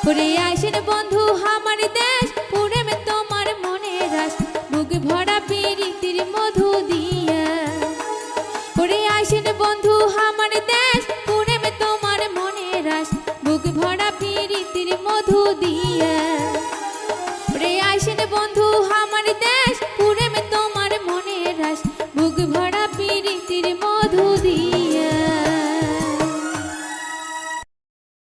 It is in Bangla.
ওরে আইসেন বন্ধু আমার দেশ পুরে মে তোমার মনে রাস বুক ভরা প্রীতির মধু দিয়া ওরে আইসেন বন্ধু আমার দেশ পুরে মে তোমার মনে রাস বুক ভরা প্রীতির মধু দিয়া ওরে আইসেন বন্ধু আমার দেশ